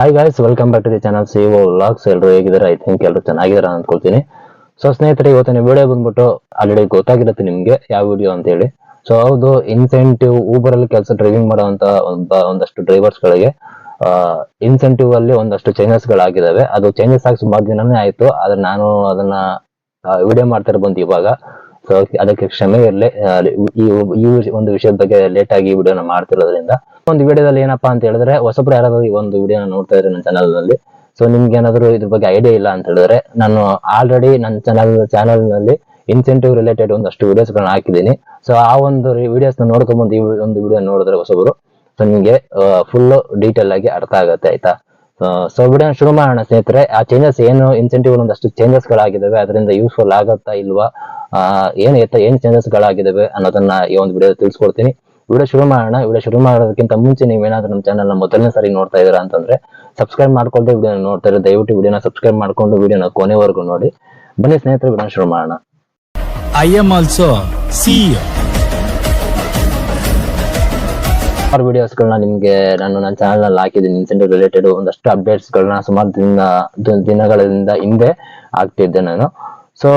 Hi guys, welcome back to the channel CO vlogs. ಎಲ್ಲರೂ ಹೇಗಿದ್ದಾರೆ? I think ಎಲ್ಲರೂ ಚೆನ್ನಾಗಿದ್ದಾರೆ ಅನ್ಕೊಳ್ತೀನಿ. ಸೊ ಸ್ನೇಹಿತರೆ, ಇವತ್ತಿನ ವಿಡಿಯೋ ಬಂದ್ಬಿಟ್ಟು ಆಲ್ರೆಡಿ ಗೊತ್ತಾಗಿರುತ್ತೆ ನಿಮ್ಗೆ ಯಾವ ವಿಡಿಯೋ ಅಂತ ಹೇಳಿ. ಸೊ ಹೌದು, ಇನ್ಸೆಂಟಿವ್ ಊಬರ್ ಅಲ್ಲಿ ಕೆಲಸ ಡ್ರೈವಿಂಗ್ ಮಾಡುವಂತ ಒಂದಷ್ಟು ಡ್ರೈವರ್ಸ್ ಗಳಿಗೆ ಇನ್ಸೆಂಟಿವ್ ಅಲ್ಲಿ ಒಂದಷ್ಟು ಚೇಂಜಸ್ ಗಳಾಗಿದ್ದಾವೆ. ಅದು ಚೇಂಜಸ್ ಆಗಿ ಸುಮಾರು ದಿನನೇ ಆಯ್ತು, ಆದ್ರೆ ನಾನು ಅದನ್ನ ವಿಡಿಯೋ ಮಾಡ್ತಾ ಬಂದು ಇವಾಗ. ಸೊ ಅದಕ್ಕೆ ಕ್ಷಮೆ ಇರಲಿ. ಈ ಈ ಒಂದು ವಿಷಯದ ಬಗ್ಗೆ ಲೇಟ್ ಆಗಿ ವಿಡಿಯೋನ ಮಾಡ್ತಿರೋದ್ರಿಂದ. ಒಂದು ವಿಡಿಯೋದಲ್ಲಿ ಏನಪ್ಪಾ ಅಂತ ಹೇಳಿದ್ರೆ, ಹೊಸಬ್ರು ಯಾರಾದ್ರೂ ಈ ಒಂದು ವಿಡಿಯೋನ ನೋಡ್ತಾ ಇದ್ರೆ ನನ್ನ ಚಾನಲ್ ನಲ್ಲಿ, ಸೊ ನಿಮ್ಗೆ ಏನಾದ್ರು ಇದ್ರ ಬಗ್ಗೆ ಐಡಿಯಾ ಇಲ್ಲ ಅಂತ ಹೇಳಿದ್ರೆ, ನಾನು ಆಲ್ರೆಡಿ ನನ್ನ ಚಾನಲ್ ನಲ್ಲಿ ಇನ್ಸೆಂಟಿವ್ ರಿಲೇಟೆಡ್ ಒಂದಷ್ಟು ವಿಡಿಯೋಸ್ ಗಳನ್ನ ಹಾಕಿದ್ದೀನಿ. ಸೊ ಆ ಒಂದು ವಿಡಿಯೋಸ್ ನ ನೋಡ್ಕೊಂಡ್ಬಂದು ಈ ಒಂದು ವಿಡಿಯೋ ನೋಡಿದ್ರೆ ಹೊಸಬ್ರು, ಸೊ ನಿಮ್ಗೆ ಫುಲ್ ಡೀಟೇಲ್ ಆಗಿ ಅರ್ಥ ಆಗುತ್ತೆ, ಆಯ್ತಾ? ಸೊ ವಿಡಿಯೋ ಶುರು ಮಾಡೋಣ ಸ್ನೇಹಿತರೆ. ಆ ಚೇಂಜಸ್ ಏನು, ಇನ್ಸೆಂಟಿವ್ ಒಂದಷ್ಟು ಚೇಂಜಸ್ ಗಳಾಗಿದ್ದಾವೆ, ಅದರಿಂದ ಯೂಸ್ಫುಲ್ ಆಗತ್ತಾ ಇಲ್ವಾ, ಏನ್ ಚೇಂಜಸ್ ಗಳಾಗಿದ್ದಾವೆ ಅನ್ನೋದನ್ನ ಈ ಒಂದು ವಿಡಿಯೋ ತಿಳಿಸ್ಕೊಡ್ತೀನಿ. ವಿಡಿಯೋ ಶುರು ಮಾಡೋಣ. ವಿಡಿಯೋ ಶುರು ಮಾಡೋದಕ್ಕಿಂತ ಮುಂಚೆ ನೀವೇನಾದ್ರೂ ನಮ್ಮ ಚಾನಲ್ ನ ಮೊದಲನೇ ಸಾರಿ ನೋಡ್ತಾ ಇದ್ದೀರಾ ಅಂತಂದ್ರೆ, ಸಬ್ಸ್ಕ್ರೈಬ್ ಮಾಡ್ಕೊಳ್ದೆ ವಿಡಿಯೋ ನೋಡ್ತಾ ಇದ್ರೆ ದಯವಿಟ್ಟು ವಿಡಿಯೋನ ಸಬ್ಸ್ಕ್ರೈಬ್ ಮಾಡ್ಕೊಂಡು ವಿಡಿಯೋನ ಕೊನೆವರೆಗೂ ನೋಡಿ. ಬನ್ನಿ ಸ್ನೇಹಿತರೆ, ವಿಡಿಯೋ ಶುರು ಮಾಡೋಣ. I am also CEO. ಸುಮಾರು ವಿಡಿಯೋಸ್ ಗಳನ್ನ ನಿಮ್ಗೆ ನಾನು ನನ್ನ ಚಾನಲ್ ನಲ್ಲಿ ಹಾಕಿದ್ದೀನಿ. ಇನ್ಸೆಂಟಿವ್ ರಿಲೇಟೆಡ್ ಒಂದಷ್ಟು ಅಪ್ಡೇಟ್ಸ್ ಗಳನ್ನ ಸುಮಾರು ದಿನಗಳಿಂದ ಹಿಂದೆ ಆಗ್ತಿದ್ದೆ ನಾನು. ಸೊ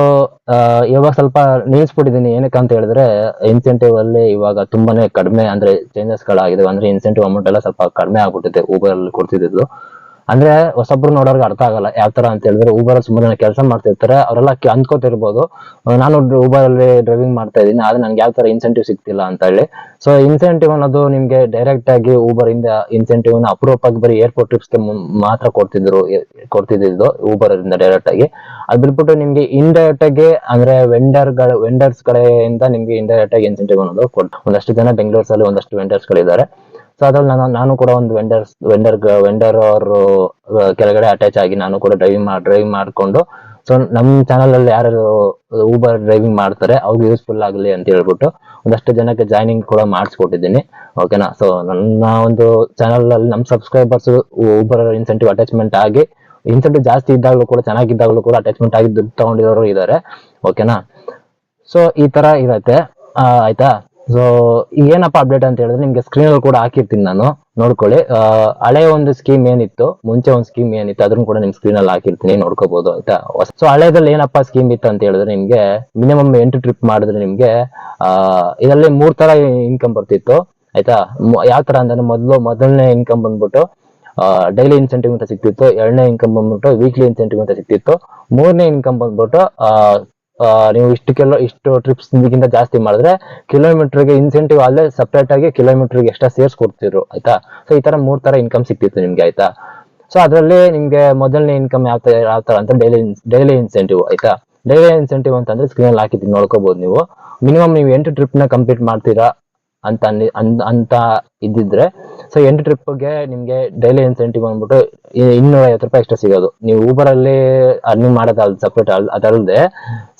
ಇವಾಗ ಸ್ವಲ್ಪ ನಿಲ್ಲಿಸ್ಬಿಟ್ಟಿದ್ದೀನಿ. ಏನಕ್ಕೆ ಅಂತ ಹೇಳಿದ್ರೆ, ಇನ್ಸೆಂಟಿವ್ ಅಲ್ಲಿ ಇವಾಗ ತುಂಬಾನೇ ಕಡಿಮೆ ಅಂದ್ರೆ ಚೇಂಜಸ್ ಗಳಾಗಿದೆ. ಅಂದ್ರೆ ಇನ್ಸೆಂಟಿವ್ ಅಮೌಂಟ್ ಎಲ್ಲ ಸ್ವಲ್ಪ ಕಡಿಮೆ ಆಗ್ಬಿಟ್ಟಿದೆ ಊಬರ್ ಅಲ್ಲಿ ಕೊಡ್ತಿದ್ದು. ಅಂದ್ರೆ ಹೊಸಬ್ರು ನೋಡೋರ್ಗೆ ಅರ್ಥ ಆಗಲ್ಲ ಯಾವ ತರ ಅಂತ ಹೇಳಿದ್ರೆ, ಊಬರ್ ಅಲ್ಲಿ ಸುಮ್ಮನೆ ಕೆಲಸ ಮಾಡ್ತಿರ್ತಾರೆ, ಅವರೆಲ್ಲ ಅಂದ್ಕೋತಿರ್ಬೋದು ನಾನು ಊಬರ್ ಅಲ್ಲಿ ಡ್ರೈವಿಂಗ್ ಮಾಡ್ತಾ ಇದ್ದೀನಿ, ಆದ್ರೆ ನನ್ಗೆ ಯಾವ ತರ ಇನ್ಸೆಂಟಿವ್ ಸಿಗ್ತಿಲ್ಲ ಅಂತ ಹೇಳಿ. ಸೊ ಇನ್ಸೆಂಟಿವ್ ಅನ್ನೋದು ನಿಮ್ಗೆ ಡೈರೆಕ್ಟ್ ಆಗಿ ಊಬರ್ ಇಂದ ಇನ್ಸೆಂಟಿವ್ ನ ಅಪರೂಪಕ್ಕೆ ಬರೀ ಏರ್ಪೋರ್ಟ್ ಟ್ರಿಪ್ಸ್ ಗೆ ಮಾತ್ರ ಕೊಡ್ತಿದ್ದು ಊಬರ್ ಇಂದ ಡೈರೆಕ್ಟ್ ಆಗಿ. ಅದ್ ಬಿಟ್ಬಿಟ್ಟು ನಿಮ್ಗೆ ಇಂಡೈರೆಕ್ಟ್ ಆಗಿ ಅಂದ್ರೆ ವೆಂಡರ್ಸ್ ಕಡೆಯಿಂದ ನಿಮ್ಗೆ ಇಂಡೈರೆಕ್ಟ್ ಆಗಿ ಇನ್ಸೆಂಟಿವ್ ಅನ್ನೋದು ಒಂದಷ್ಟು ಜನ ಬೆಂಗಳೂರಲ್ಲಿ ಒಂದಷ್ಟು ವೆಂಡರ್ಸ್ ಗಳಿದ್ದಾರೆ. ಸೊ ಅದ್ರಲ್ಲಿ ನಾನು ಕೂಡ ಒಂದು ವೆಂಡರ್ ಅವರು ಕೆಳಗಡೆ ಅಟ್ಯಾಚ್ ಆಗಿ ನಾನು ಕೂಡ ಡ್ರೈವಿಂಗ್ ಮಾಡ್ಕೊಂಡು, ಸೊ ನಮ್ ಚಾನಲ್ ಅಲ್ಲಿ ಯಾರು ಊಬರ್ ಡ್ರೈವಿಂಗ್ ಮಾಡ್ತಾರೆ ಅವ್ರಿಗೆ ಯೂಸ್ಫುಲ್ ಆಗಲಿ ಅಂತ ಹೇಳ್ಬಿಟ್ಟು ಒಂದಷ್ಟು ಜನಕ್ಕೆ ಜಾಯ್ನಿಂಗ್ ಕೂಡ ಮಾಡಿಸ್ಕೊಟ್ಟಿದ್ದೀನಿ. ಓಕೆನಾ? ಸೊ ನನ್ನ ಒಂದು ಚಾನಲ್ ಅಲ್ಲಿ ನಮ್ ಸಬ್ಸ್ಕ್ರೈಬರ್ಸ್ ಊಬರ್ ಇನ್ಸೆಂಟಿವ್ ಅಟ್ಯಾಚ್ಮೆಂಟ್ ಆಗಿ, ಇನ್ಸೆಂಟಿವ್ ಜಾಸ್ತಿ ಇದ್ದಾಗಲೂ ಕೂಡ, ಚೆನ್ನಾಗಿದ್ದಾಗಲೂ ಕೂಡ ಅಟ್ಯಾಚ್ಮೆಂಟ್ ಆಗಿ ದುಡ್ಡು ತಗೊಂಡಿರೋರು ಇದ್ದಾರೆ. ಓಕೆನಾ? ಸೊ ಈ ತರ ಇರತ್ತೆ, ಆಯ್ತಾ? ಸೊ ಏನಪ್ಪಾ ಅಪ್ಡೇಟ್ ಅಂತ ಹೇಳಿದ್ರೆ, ನಿಮ್ಗೆ ಸ್ಕ್ರೀನ್ ಅಲ್ಲಿ ಕೂಡ ಹಾಕಿರ್ತೀನಿ, ನಾನು ನೋಡ್ಕೊಳ್ಳಿ. ಹಳೆ ಒಂದು ಸ್ಕೀಮ್ ಏನಿತ್ತು, ಮುಂಚೆ ಒಂದು ಸ್ಕೀಮ್ ಏನಿತ್ತು, ಅದನ್ನು ಕೂಡ ನಿಮ್ ಸ್ಕ್ರೀನ್ ಅಲ್ಲಿ ಹಾಕಿರ್ತೀನಿ, ನೋಡ್ಕೋಬಹುದು, ಆಯ್ತಾ? ಸೊ ಹಳೆದಲ್ಲಿ ಏನಪ್ಪಾ ಸ್ಕೀಮ್ ಇತ್ತು ಅಂತ ಹೇಳಿದ್ರೆ, ನಿಮ್ಗೆ ಮಿನಿಮಮ್ 8 ಟ್ರಿಪ್ ಮಾಡಿದ್ರೆ ನಿಮ್ಗೆ ಇದರಲ್ಲಿ 3 ತರ ಇನ್ಕಮ್ ಬರ್ತಿತ್ತು, ಆಯ್ತಾ? ಯಾವ ತರ ಅಂದ್ರೆ, ಮೊದಲನೇ ಇನ್ಕಮ್ ಬಂದ್ಬಿಟ್ಟು ಡೈಲಿ ಇನ್ಸೆಂಟಿವ್ ಅಂತ ಸಿಕ್ತಿತ್ತು. ಎರಡನೇ ಇನ್ಕಮ್ ಬಂದ್ಬಿಟ್ಟು ವೀಕ್ಲಿ ಇನ್ಸೆಂಟಿವ್ ಅಂತ ಸಿಕ್ತಿತ್ತು. ಮೂರನೇ ಇನ್ಕಮ್ ಬಂದ್ಬಿಟ್ಟು ನೀವು ಇಷ್ಟು ಟ್ರಿಪ್ಸ್ ಗಿಂತ ಜಾಸ್ತಿ ಮಾಡಿದ್ರೆ ಕಿಲೋಮೀಟರ್ಗೆ ಇನ್ಸೆಂಟಿವ್ ಅಲ್ಲೇ ಸಪರೇಟ್ ಆಗಿ ಕಿಲೋಮೀಟರ್ಗೆ ಎಕ್ಸ್ಟ್ರಾ ಸೇರ್ಸ್ ಕೊಡ್ತಿದ್ರು, ಆಯ್ತಾ? ಸೊ ಈ ತರ 3 ತರ ಇನ್ಕಮ್ ಸಿಕ್ತಿತ್ತು ನಿಮ್ಗೆ, ಆಯ್ತಾ? ಸೊ ಅದರಲ್ಲಿ ನಿಮ್ಗೆ ಮೊದಲನೇ ಇನ್ಕಮ್ ಯಾವ ತರ ಅಂತ ಡೈಲಿ ಇನ್ಸೆಂಟಿವ್, ಆಯ್ತಾ? ಡೈಲಿ ಇನ್ಸೆಂಟಿವ್ ಅಂತಂದ್ರೆ ಸ್ಕ್ರೀನ್ ಅಲ್ಲಿ ಹಾಕಿದ್ದೀನಿ, ನೋಡ್ಕೋಬಹುದು ನೀವು. ಮಿನಿಮಮ್ ನೀವು 8 ಟ್ರಿಪ್ ನ ಕಂಪ್ಲೀಟ್ ಮಾಡ್ತೀರಾ ಅಂತ ಇದ್ದಿದ್ರೆ, ಸೊ 8 ಟ್ರಿಪ್ಗೆ ನಿಮ್ಗೆ ಡೈಲಿ ಇನ್ಸೆಂಟಿವ್ ಅಂದ್ಬಿಟ್ಟು 250 ರೂಪಾಯಿ ಎಕ್ಸ್ಟ್ರಾ ಸಿಗೋದು. ನೀವು ಊಬರ್ ಅಲ್ಲಿ ಅರ್ನಿಂಗ್ ಮಾಡೋದು ಸಪರೇಟ್, ಅದಲ್ಲದೆ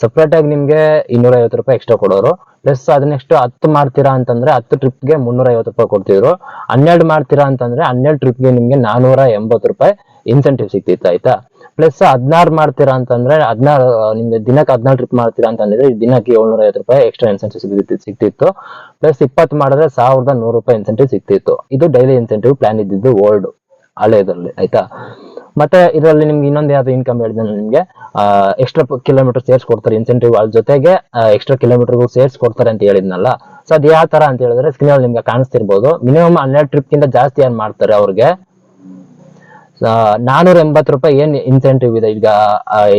ಸಪರೇಟ್ ಆಗಿ ನಿಮ್ಗೆ 250 ರೂಪಾಯಿ ಎಕ್ಸ್ಟ್ರಾ ಕೊಡೋರು. ಪ್ಲಸ್ ಅದನ್ನೆಷ್ಟು 10 ಮಾಡ್ತೀರಾ ಅಂತಂದ್ರೆ 10 ಟ್ರಿಪ್ಗೆ 350 ರೂಪಾಯಿ ಕೊಡ್ತಿದ್ರು. 12 ಮಾಡ್ತೀರಾ ಅಂತಂದ್ರೆ 12 ಟ್ರಿಪ್ಗೆ ನಿಮ್ಗೆ 480 ರೂಪಾಯಿ ಇನ್ಸೆಂಟಿವ್ ಸಿಕ್ತಿತ್ತು, ಆಯ್ತಾ? ಪ್ಲಸ್ 16 ಮಾಡ್ತೀರಾ ಅಂತಂದ್ರೆ, ನಿಮ್ಗೆ ದಿನಕ್ಕೆ 14 ಟ್ರಿಪ್ ಮಾಡ್ತೀರಾ ಅಂತಂದ್ರೆ ದಿನಕ್ಕೆ 750 ರೂಪಾಯಿ ಎಕ್ಸ್ಟ್ರಾ ಇನ್ಸೆಂಟಿವ್ ಸಿಕ್ತಿತ್ತು. ಪ್ಲಸ್ 20 ಮಾಡಿದ್ರೆ 1100 ರೂಪಾಯಿ ಇನ್ಸೆಂಟಿವ್ ಸಿಕ್ತಿತ್ತು. ಇದು ಡೈಲಿ ಇನ್ಸೆಂಟಿವ್ ಪ್ಲಾನ್ ಇದ್ದಿದ್ದು ಓಲ್ಡ್ ಹಳೆದಲ್ಲಿ, ಆಯ್ತಾ? ಮತ್ತೆ ಇದರಲ್ಲಿ ನಿಮ್ಗೆ ಇನ್ನೊಂದು ಯಾವ್ದು ಇನ್ಕಮ್ ಹೇಳಿದ್ರೆ, ನಿಮ್ಗೆ ಎಕ್ಸ್ಟ್ರಾ ಕಿಲೋಮೀಟರ್ ಸೇರ್ಸ್ ಕೊಡ್ತಾರೆ ಇನ್ಸೆಂಟಿವ್, ಅದ್ರ ಜೊತೆಗೆ ಎಕ್ಸ್ಟ್ರಾ ಕಿಲೋಮೀಟರ್ಗೂ ಸೇರ್ಸ್ ಕೊಡ್ತಾರೆ ಅಂತ ಹೇಳಿದ್ನಲ್ಲ. ಸೊ ಅದ್ ಯಾವ ತರ ಅಂತ ಹೇಳಿದ್ರೆ, ಸ್ಕ್ರೀನ್ ಅಲ್ಲಿ ನಿಮ್ಗೆ ಕಾಣಿಸ್ತಿರ್ಬೋದು. ಮಿನಿಮಮ್ 12 ಟ್ರಿಪ್ ಗಿಂತ ಜಾಸ್ತಿ ಏನ್ ಮಾಡ್ತಾರೆ ಅವ್ರಿಗೆ 480 ರೂಪಾಯಿ ಏನ್ ಇನ್ಸೆಂಟಿವ್ ಇದೆ. ಈಗ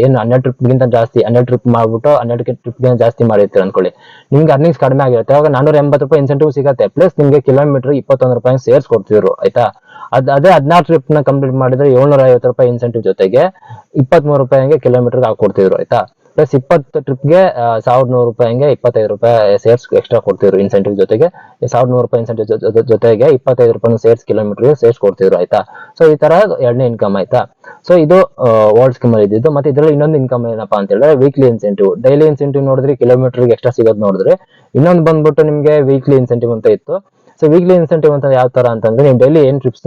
ಏನು 12 ಟ್ರಿಪ್ ಗಿಂತ ಜಾಸ್ತಿ, 12 ಟ್ರಿಪ್ ಮಾಡ್ಬಿಟ್ಟು 12 ಟ್ರಿಪ್ ಗಿಂತ ಜಾಸ್ತಿ ಮಾಡಿರ್ತೀರ ಅನ್ಕೊಳ್ಳಿ, ನಿಮ್ಗೆ ಅರ್ನಿಂಗ್ಸ್ ಕಡಿಮೆ ಆಗಿರುತ್ತೆ. ಅವಾಗ 480 ರೂಪಾಯಿ ಇನ್ಸೆಂಟಿವ್ ಸಿಗುತ್ತೆ. ಪ್ಲಸ್ ನಿಮ್ಗೆ ಕಿಲೋಮೀಟರ್ 21 ರೂಪಾಯಿ ಸೇರ್ಸ್ ಕೊಡ್ತಿದ್ರು, ಆಯ್ತಾ? ಅದೇ 16 ಟ್ರಿಪ್ ನ ಕಂಪ್ಲೀಟ್ ಮಾಡಿದ್ರೆ 750 ರೂಪಾಯಿ ಇನ್ಸೆಂಟಿವ್ ಜೊತೆಗೆ 23 ರೂಪಾಯಿ ಕಿಲೋಮೀಟರ್ ಹಾಕೊಡ್ತಿದ್ರು, ಆಯ್ತಾ? ಪ್ಲಸ್ 20 ಟ್ರಿಪ್ಗೆ 1100 ರೂಪಾಯಿ 25 ರೂಪಾಯಿ ಸೇರ್ಸ್ ಎಕ್ಸ್ಟ್ರಾ ಕೊಡ್ತಿದ್ರು ಇನ್ಸೆಂಟಿವ್ ಜೊತೆಗೆ. 1100 ರೂಪಾಯಿ ಇನ್ಸೆಂಟಿವ್ ಜೊತೆಗೆ 25 ರೂಪಾಯಿ ಸೇರ್ಸ್ ಕೊಡ್ತಿದ್ರು, ಆಯ್ತಾ? ಸೊ ಈ ತರ ಎರಡನೇ ಇನ್ಕಮ್, ಆಯ್ತಾ? ಸೊ ಇದು ಓಲ್ಡ್ ಸ್ಕೀಮ್ ಅಲ್ಲಿ ಇದ್ದಿದ್ದು. ಮತ್ತೆ ಇದರಲ್ಲಿ ಇನ್ನೊಂದು ಇನ್ಕಮ್ ಏನಪ್ಪಾ ಅಂತ ಹೇಳಿದ್ರೆ, ವೀಕ್ಲಿ ಇನ್ಸೆಂಟಿವ್. ಡೈಲಿ ಇನ್ಸೆಂಟಿವ್ ನೋಡಿದ್ರೆ ಕಿಲೋಮೀಟರ್ಗೆ ಎಕ್ಸ್ಟ್ರಾ ಸಿಗೋದು ನೋಡಿದ್ರೆ, ಇನ್ನೊಂದು ಬಂದ್ಬಿಟ್ಟು ನಿಮ್ಗೆ ವೀಕ್ಲಿ ಇನ್ಸೆಂಟಿವ್ ಅಂತ ಇತ್ತು. ಸೊ ವೀಕ್ಲಿ ಇನ್ಸೆಂಟಿವ್ ಅಂತ ಯಾವ ತರ ಅಂತಂದ್ರೆ, ನೀವು ಡೈಲಿ ಏನ್ ಟ್ರಿಪ್ಸ್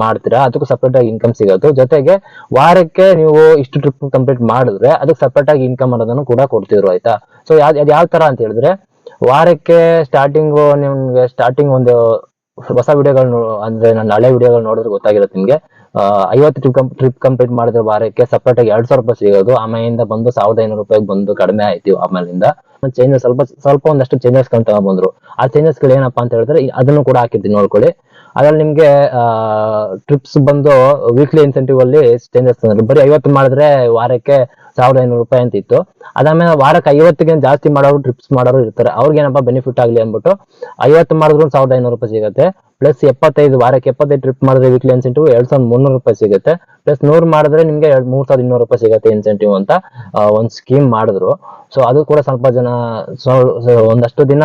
ಮಾಡ್ತೀರಾ ಅದಕ್ಕೂ ಸಪರೇಟ್ ಆಗಿ ಇನ್ಕಮ್ ಸಿಗೋದು. ಜೊತೆಗೆ ವಾರಕ್ಕೆ ನೀವು ಇಷ್ಟು ಟ್ರಿಪ್ ಕಂಪ್ಲೀಟ್ ಮಾಡಿದ್ರೆ ಅದಕ್ಕೆ ಸಪರೇಟ್ ಆಗಿ ಇನ್ಕಮ್ ಅನ್ನೋದನ್ನು ಕೂಡ ಕೊಡ್ತಿದ್ರು, ಆಯ್ತಾ? ಸೊ ಯಾವ ತರ ಅಂತ ಹೇಳಿದ್ರೆ, ವಾರಕ್ಕೆ ನಿಮ್ಗೆ ಸ್ಟಾರ್ಟಿಂಗ್ ಒಂದು ಹೊಸ ವಿಡಿಯೋಗಳು ಅಂದ್ರೆ ನನ್ನ ಹಳೆ ವಿಡಿಯೋಗಳು ನೋಡಿದ್ರೆ ಗೊತ್ತಾಗಿರುತ್ತೆ ನಿಮ್ಗೆ. 50 ಟ್ರಿಪ್ ಕಂಪ್ಲೀಟ್ ಮಾಡಿದ್ರೆ ವಾರಕ್ಕೆ ಸಪರೇಟ್ ಆಗಿ 2,000 ರೂಪಾಯಿ ಸಿಗೋದು, ಆಮೇಲಿಂದ ಬಂದು 1,500 ರೂಪಾಯಿಗೆ ಬಂದು ಕಡಿಮೆ ಆಯ್ತು. ಆಮೇಲಿಂದ ಚೇಂಜಸ್ ಸ್ವಲ್ಪ ಒಂದಷ್ಟು ಚೇಂಜಸ್ ಕಂಡು ಬಂದ್ರು. ಆ ಚೇಂಜಸ್ ಗಳು ಏನಪ್ಪಾ ಅಂತ ಹೇಳಿದ್ರೆ ಅದನ್ನು ಕೂಡ ಹಾಕಿರ್ತೀನಿ ನೋಡ್ಕೊಳ್ಳಿ. ಅದ್ರಲ್ಲಿ ನಿಮ್ಗೆ ಟ್ರಿಪ್ಸ್ ಬಂದು ವೀಕ್ಲಿ ಇನ್ಸೆಂಟಿವ್ ಅಲ್ಲಿ ಚೇಂಜಸ್ ತಂದ್ರು. ಬರೀ 50 ಮಾಡಿದ್ರೆ ವಾರಕ್ಕೆ 1,500 ರೂಪಾಯಿ ಅಂತ ಇತ್ತು. ಅದಾದ್ಮೇಲೆ ವಾರಕ್ಕೆ 50ಗೆ ಜಾಸ್ತಿ ಮಾಡೋರು ಟ್ರಿಪ್ಸ್ ಮಾಡೋರು ಇರ್ತಾರೆ. ಅವ್ರಿಗೆ ಏನಪ್ಪಾ ಬೆನಿಫಿಟ್ ಆಗ್ಲಿ ಅಂದ್ಬಿಟ್ಟು 50 ಮಾಡಿದ್ರು 1,500 ರೂಪಾಯಿ ಸಿಗುತ್ತೆ. ಪ್ಲಸ್ 75 ವಾರಕ್ಕೆ 75 ಟ್ರಿಪ್ ಮಾಡಿದ್ರೆ ವೀಕ್ಲಿ ಇನ್ಸೆಂಟಿವ್ 2,300 ರೂಪಾಯಿ ಸಿಗುತ್ತೆ. ಪ್ಲಸ್ 100 ಮಾಡಿದ್ರೆ ನಿಮ್ಗೆ 3,200 ರೂಪಾಯಿ ಸಿಗುತ್ತೆ ಇನ್ಸೆಂಟಿವ್ ಅಂತ ಒಂದ್ ಸ್ಕೀಮ್ ಮಾಡಿದ್ರು. ಸೊ ಅದು ಕೂಡ ಸ್ವಲ್ಪ ಜನ ಒಂದಷ್ಟು ದಿನ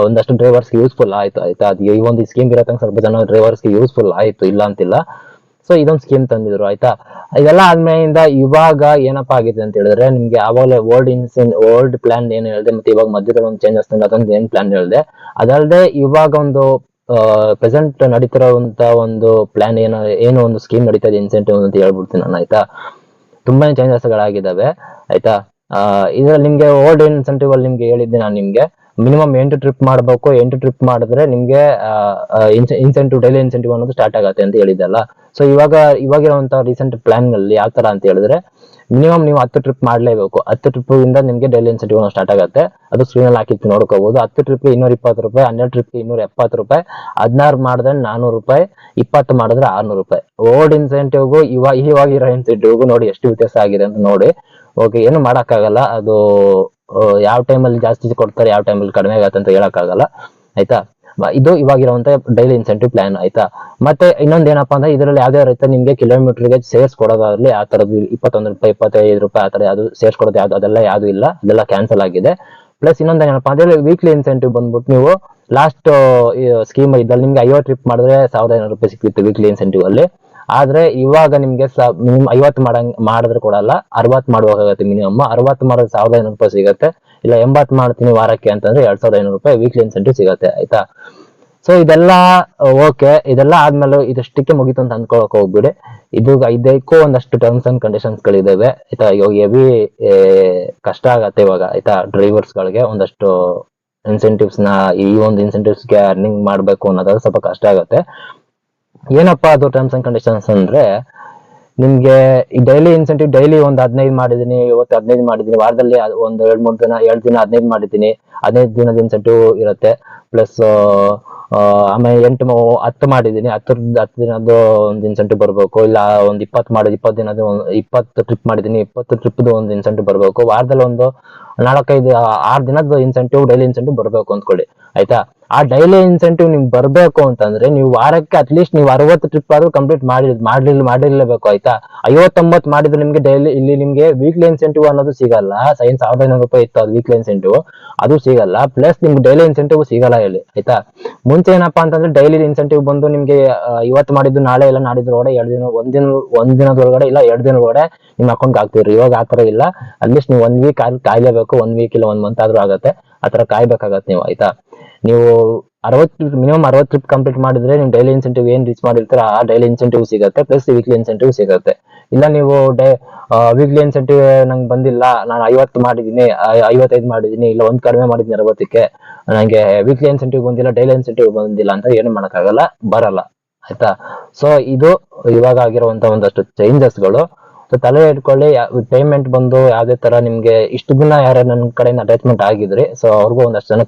ಒಂದಷ್ಟು ಡ್ರೈವರ್ಸ್ ಯೂಸ್ಫುಲ್ ಆಯ್ತು. ಆಯ್ತಾ, ಅದು ಈ ಒಂದು ಸ್ಕೀಮ್ ಇರತ್ತಂಗೆ ಸ್ವಲ್ಪ ಜನ ಡ್ರೈವರ್ಸ್ ಯೂಸ್ಫುಲ್ ಆಯ್ತು, ಇಲ್ಲ ಅಂತಿಲ್ಲ. ಸೊ ಇದೊಂದು ಸ್ಕೀಮ್ ತಂದಿದ್ರು. ಆಯ್ತಾ, ಇದೆಲ್ಲ ಆದ್ಮೇಲಿಂದ ಇವಾಗ ಏನಪ್ಪಾ ಆಗಿದೆ ಅಂತ ಹೇಳಿದ್ರೆ ನಿಮ್ಗೆ ಆವಾಗಲೇ ಓಲ್ಡ್ ಪ್ಲಾನ್ ಏನ್ ಹೇಳಿದೆ, ಮತ್ತೆ ಇವಾಗ ಮಧ್ಯದಲ್ಲಿ ಒಂದು ಚೇಂಜಸ್ ಅದೊಂದು ಏನ್ ಪ್ಲಾನ್ ಹೇಳಿದೆ. ಅದಲ್ಲದೆ ಇವಾಗ ಒಂದು ಪ್ರೆಸೆಂಟ್ ನಡೀತಿರೋಂತ ಒಂದು ಪ್ಲಾನ್ ಏನು ಒಂದು ಸ್ಕೀಮ್ ನಡೀತಾ ಇದೆ ಇನ್ಸೆಂಟಿವ್ ಅಂತ ಹೇಳ್ಬಿಡ್ತೀನಿ ನಾನು. ಆಯ್ತಾ, ತುಂಬಾನೇ ಚೇಂಜಸ್ ಗಳಾಗಿದ್ದಾವೆ. ಆಯ್ತಾ, ಇದ್ರಲ್ಲಿ ನಿಮ್ಗೆ ಓಲ್ಡ್ ಇನ್ಸೆಂಟಿವ್ ಅಲ್ಲಿ ನಿಮ್ಗೆ ಹೇಳಿದ್ದೆ ನಾನು, ನಿಮ್ಗೆ ಮಿನಿಮಮ್ 8 ಟ್ರಿಪ್ ಮಾಡಬೇಕು. 8 ಟ್ರಿಪ್ ಮಾಡಿದ್ರೆ ನಿಮ್ಗೆ ಇನ್ಸೆಂಟಿವ್ ಡೈಲಿ ಇನ್ಸೆಂಟಿವ್ ಅನ್ನೋದು ಸ್ಟಾರ್ಟ್ ಆಗುತ್ತೆ ಅಂತ ಹೇಳಿದ್ದಲ್ಲ. ಸೊ ಇವಾಗಿರುವಂತ ರೀಸೆಂಟ್ ಪ್ಲಾನ್ ಗಳಲ್ಲಿ ಯಾವ ತರ ಅಂತ ಹೇಳಿದ್ರೆ ಮಿನಿಮಮ್ ನೀವು 10 ಟ್ರಿಪ್ ಮಾಡ್ಲೇಬೇಕು. 10 ಟ್ರಿಪ್ ಇಂದ ನಿಮ್ಗೆ ಡೈಲಿ ಇನ್ಸೆಂಟಿವ್ ಸ್ಟಾರ್ಟ್ ಆಗುತ್ತೆ. ಅದು ಸ್ಕ್ರೀನ್ ಅಲ್ಲಿ ಹಾಕಿ ನೋಡ್ಕೋಬಹುದು. 10 ಟ್ರಿಪ್ 220 ರೂಪಾಯಿ, 12 ಟ್ರಿಪ್ 270 ರೂಪಾಯಿ, 16 ಮಾಡಿದ್ರೆ 400 ರೂಪಾಯಿ, 20 ಮಾಡಿದ್ರೆ 600 ರೂಪಾಯಿ. ಓಲ್ಡ್ ಇನ್ಸೆಂಟಿವ್ಗೂ ಇವಾಗಿರೋ ಇನ್ಸೆಂಟಿವ್ಗೂ ನೋಡಿ ಎಷ್ಟು ವ್ಯತ್ಯಾಸ ಆಗಿದೆ ಅಂತ ನೋಡಿ. ಓಕೆ, ಏನು ಮಾಡಕ್ಕಾಗಲ್ಲ. ಅದು ಯಾವ ಟೈಮಲ್ಲಿ ಜಾಸ್ತಿ ಕೊಡ್ತಾರೆ, ಯಾವ ಟೈಮಲ್ಲಿ ಕಡಿಮೆ ಆಗತ್ತೆ ಅಂತ ಹೇಳಕ್ಕಾಗಲ್ಲ. ಆಯ್ತಾ, ಇದು ಇವಾಗಿರುವಂತ ಡೈಲಿ ಇನ್ಸೆಂಟಿವ್ ಪ್ಲಾನ್. ಆಯ್ತಾ, ಮತ್ತೆ ಇನ್ನೊಂದ್ ಏನಪ್ಪಾ ಅಂದ್ರೆ ಇದರಲ್ಲಿ ಯಾವ್ದೇ ರೈತ ನಿಮ್ಗೆ ಕಿಲೋಮೀಟರ್ಗೆ ಸೇರ್ಸ್ ಕೊಡೋದಾಗ್ಲಿ ಆ ತರದ್ದು 21 ರೂಪಾಯಿ 25 ರೂಪಾಯಿ ಆ ತರ ಯಾವ್ದು ಸೇರ್ಸ್ಕೊಡೋದು ಅದೆಲ್ಲ ಯಾವ್ದು ಇಲ್ಲ, ಅದೆಲ್ಲ ಕ್ಯಾನ್ಸಲ್ ಆಗಿದೆ. ಪ್ಲಸ್ ಇನ್ನೊಂದ್ ಏನಪ್ಪಾ ಅಂದ್ರೆ ವೀಕ್ಲಿ ಇನ್ಸೆಂಟಿವ್ ಬಂದ್ಬಿಟ್ಟು ನೀವು ಲಾಸ್ಟ್ ಸ್ಕೀಮ್ ಇದ್ದಲ್ಲಿ ನಿಮ್ಗೆ 50 ಟ್ರಿಪ್ ಮಾಡಿದ್ರೆ 1,500 ರೂಪಾಯಿ ಸಿಕ್ತಿತ್ತು ವೀಕ್ಲಿ ಇನ್ಸೆಂಟಿವ್ ಅಲ್ಲಿ. ಆದ್ರೆ ಇವಾಗ ನಿಮ್ಗೆ ಮಿನಿಮಮ್ 50 ಮಾಡಿದ್ರೆ ಕೊಡಲ್ಲ, 60 ಮಾಡುವಾಗತ್ತೆ. ಮಿನಿಮಮ್ 60 ಮಾಡಿದ್ರೆ 1,500 ರೂಪಾಯಿ ಸಿಗುತ್ತೆ. ಇಲ್ಲ 80 ಮಾಡ್ತೀನಿ ವಾರಕ್ಕೆ ಅಂತಂದ್ರೆ 2,500 ರೂಪಾಯಿ ವೀಕ್ಲಿ ಇನ್ಸೆಂಟಿವ್ ಸಿಗುತ್ತೆ. ಆಯ್ತಾ, ಸೊ ಇದೆಲ್ಲ ಓಕೆ. ಇದೆಲ್ಲ ಆದ್ಮೇಲೆ ಇದಷ್ಟಕ್ಕೆ ಮುಗಿತು ಅಂತ ಅನ್ಕೊಳಕ್ ಹೋಗ್ಬಿಡಿ. ಇದಕ್ಕೂ ಒಂದಷ್ಟು ಟರ್ಮ್ಸ್ ಅಂಡ್ ಕಂಡೀಷನ್ಸ್ ಗಳಿದಾವೆ. ಆಯ್ತಾ, ಇವಾಗ ಹೆವಿ ಕಷ್ಟ ಆಗತ್ತೆ ಇವಾಗ. ಆಯ್ತಾ, ಡ್ರೈವರ್ಸ್ ಗಳಿಗೆ ಒಂದಷ್ಟು ಇನ್ಸೆಂಟಿವ್ಸ್ ಈ ಒಂದು ಇನ್ಸೆಂಟಿವ್ಸ್ ಗೆ ಅರ್ನಿಂಗ್ ಮಾಡ್ಬೇಕು ಅನ್ನೋದಾದ್ರೆ ಸ್ವಲ್ಪ ಕಷ್ಟ ಆಗುತ್ತೆ. ಏನಪ್ಪಾ ಅದು ಟರ್ಮ್ಸ್ ಅಂಡ್ ಕಂಡೀಷನ್ಸ್ ಅಂದ್ರೆ ನಿಮ್ಗೆ ಈ ಡೈಲಿ ಇನ್ಸೆಂಟಿವ್ ಡೈಲಿ ಒಂದು 15 ಮಾಡಿದೀನಿ, ಇವತ್ತು 15 ಮಾಡಿದೀನಿ, ವಾರದಲ್ಲಿ ಒಂದು 2-3 ದಿನ 2 ದಿನ 15 ಮಾಡಿದೀನಿ, 15 ದಿನದ ಇನ್ಸೆಂಟಿವ್ ಇರುತ್ತೆ. ಪ್ಲಸ್ ಆಮೇಲೆ 10 ಮಾಡಿದೀನಿ, 10 ದಿನದ್ದು ಒಂದು ಇನ್ಸೆಂಟಿವ್ ಬರ್ಬೇಕು. ಇಲ್ಲ ಒಂದು 20 ಮಾಡಿದ್ 20 ದಿನದ 20 ಟ್ರಿಪ್ ಮಾಡಿದೀನಿ, 20 ಟ್ರಿಪ್ದು ಒಂದು ಇನ್ಸೆಂಟಿವ್ ಬರ್ಬೇಕು. ವಾರದಲ್ಲಿ ಒಂದು 4-5-6 ದಿನದ ಇನ್ಸೆಂಟಿವ್ ಡೈಲಿ ಇನ್ಸೆಂಟಿವ್ ಬರ್ಬೇಕು ಅಂದ್ಕೊಳ್ಳಿ. ಆಯ್ತಾ, ಆ ಡೈಲಿ ಇನ್ಸೆಂಟಿವ್ ನಿಮ್ಗೆ ಬರ್ಬೇಕು ಅಂತಂದ್ರೆ ನೀವು ವಾರಕ್ಕೆ ಅಟ್ಲೀಸ್ಟ್ ನೀವು 60 ಟ್ರಿಪ್ ಆದ್ರೂ ಕಂಪ್ಲೀಟ್ ಮಾಡಿರ್ಲೇಬೇಕು. ಆಯ್ತಾ, 59 ಮಾಡಿದ್ರೆ ನಿಮ್ಗೆ ಡೈಲಿ ಇಲ್ಲಿ ನಿಮ್ಗೆ ವೀಕ್ಲಿ ಇನ್ಸೆಂಟಿವ್ ಅನ್ನೋದು ಸಿಗಲ್ಲ. 1,500 ರೂಪಾಯಿ ಇತ್ತು ಅದು ವೀಕ್ಲಿ ಇನ್ಸೆಂಟಿವ್, ಅದು ಸಿಗಲ್ಲ. ಪ್ಲಸ್ ನಿಮ್ಗೆ ಡೈಲಿ ಇನ್ಸೆಂಟಿವ್ ಸಿಗಲ್ಲ ಇಲ್ಲಿ. ಆಯ್ತಾ, ಮುಂಚೆ ಏನಪ್ಪಾ ಅಂತಂದ್ರೆ ಡೈಲಿ ಇನ್ಸೆಂಟಿವ್ ಬಂದು ನಿಮ್ಗೆ ಇವತ್ತು ಮಾಡಿದ್ದು ನಾಳೆ ಇಲ್ಲ ನಾಡಿದ್ರೊಳಗಡೆ 2 ದಿನ ಒಂದ್ ದಿನದೊಳಗಡೆ ಇಲ್ಲ 2 ದಿನದೊಳಗಡೆ ನಿಮ್ ಅಕೌಂಟ್ ಹಾಕ್ತಿದ್ರು. ಇವಾಗ ಆತರ ಇಲ್ಲ. ಅಟ್ಲೀಸ್ಟ್ ನೀವು 1 ವೀಕ್ ಕಾಯ್ಲೇಬೇಕು. 1 ವೀಕ್ ಇಲ್ಲ 1 ಮಂತ್ ಆದ್ರೂ ಆಗತ್ತೆ. ಆತರ ಕಾಯ್ಬೇಕಾಗತ್ತೆ ನೀವು. ಆಯ್ತಾ, ನೀವು ಮಿನಿಮಮ್ 60 ಟ್ರಿಪ್ ಕಂಪ್ಲೀಟ್ ಮಾಡಿದ್ರೆ ನೀವು ಡೈಲಿ ಇನ್ಸೆಂಟಿವ್ ಏನ್ ರೀಚ್ ಮಾಡಿರ್ತೀರ ಆ ಡೈಲಿ ಇನ್ಸೆಂಟಿವ್ ಸಿಗುತ್ತೆ. ಪ್ಲಸ್ ವೀಕ್ಲಿ ಇನ್ಸೆಂಟಿವ್ ಸಿಗುತ್ತೆ. ಇಲ್ಲ ನೀವು ವೀಕ್ಲಿ ಇನ್ಸೆಂಟಿವ್ ನಂಗೆ ಬಂದಿಲ್ಲ, ನಾನು 50 ಮಾಡಿದೀನಿ, 55 ಮಾಡಿದೀನಿ, ಇಲ್ಲ ಒಂದ್ ಕಡಿಮೆ ಮಾಡಿದೀನಿ 60ಕ್ಕೆ, ನಂಗೆ ವೀಕ್ಲಿ ಇನ್ಸೆಂಟಿವ್ ಬಂದಿಲ್ಲ, ಡೈಲಿ ಇನ್ಸೆಂಟಿವ್ ಬಂದಿಲ್ಲ ಅಂತ ಏನು ಮಾಡಕ್ಕಾಗಲ್ಲ, ಬರಲ್ಲ. ಆಯ್ತಾ, ಸೊ ಇದು ಇವಾಗ ಆಗಿರುವಂತ ಒಂದಷ್ಟು ಚೇಂಜಸ್ಗಳು. ಸೊ ತಲೆ ಇಟ್ಕೊಳ್ಳಿ. ಪೇಮೆಂಟ್ ಬಂದು ಯಾವ್ದೇ ತರ ನಿಮ್ಗೆ ಇಷ್ಟು ದಿನ ಯಾರು ನನ್ನ ಕಡೆಯಿಂದ ಅಟ್ಯಾಚ್ಮೆಂಟ್ ಆಗಿದ್ರಿ, ಸೊ ಅವ್ರಿಗೂ ಒಂದಷ್ಟು ಜನ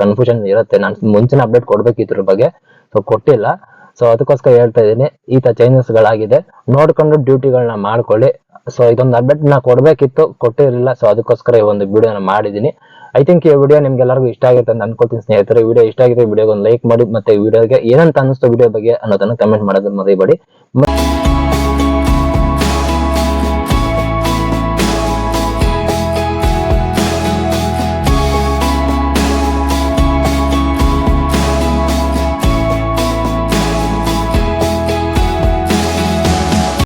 ಕನ್ಫ್ಯೂಷನ್ ಇರುತ್ತೆ. ನಾನು ಮುಂಚಿನ ಅಪ್ಡೇಟ್ ಕೊಡ್ಬೇಕಿತ್ತು ಇದ್ರ ಬಗ್ಗೆ, ಸೊ ಕೊಟ್ಟಿಲ್ಲ. ಸೊ ಅದಕ್ಕೋಸ್ಕರ ಹೇಳ್ತಾ ಇದೀನಿ, ಈ ತರ ಚೇಂಜಸ್ ಗಳಾಗಿದೆ, ನೋಡ್ಕೊಂಡು ಡ್ಯೂಟಿಗಳನ್ನ ಮಾಡ್ಕೊಳ್ಳಿ. ಸೊ ಇದೊಂದು ಅಪ್ಡೇಟ್ ನಾ ಕೊಡ್ಬೇಕಿತ್ತು, ಕೊಟ್ಟಿರಲಿಲ್ಲ. ಸೊ ಅದಕ್ಕೋಸ್ಕರ ಈ ಒಂದು ವಿಡಿಯೋನ ಮಾಡಿದೀನಿ. ಐ ಥಿಂಕ್ ಈ ವಿಡಿಯೋ ನಿಮ್ಗೆಲ್ಲರಿಗೂ ಇಷ್ಟ ಆಗುತ್ತೆ ಅಂತ ಅನ್ಕೊಳ್ತೀನಿ ಸ್ನೇಹಿತರೆ. ವಿಡಿಯೋ ಇಷ್ಟ ಆಗಿದೆ ವಿಡಿಯೋಗೆ ಒಂದು ಲೈಕ್ ಮಾಡಿ, ಮತ್ತೆ ವಿಡಿಯೋಗೆ ಏನಂತ ಅನಿಸ್ತು ವಿಡಿಯೋ ಬಗ್ಗೆ ಅನ್ನೋದನ್ನ ಕಮೆಂಟ್ ಮಾಡೋದನ್ನ ಮರಿಬೇಡಿ.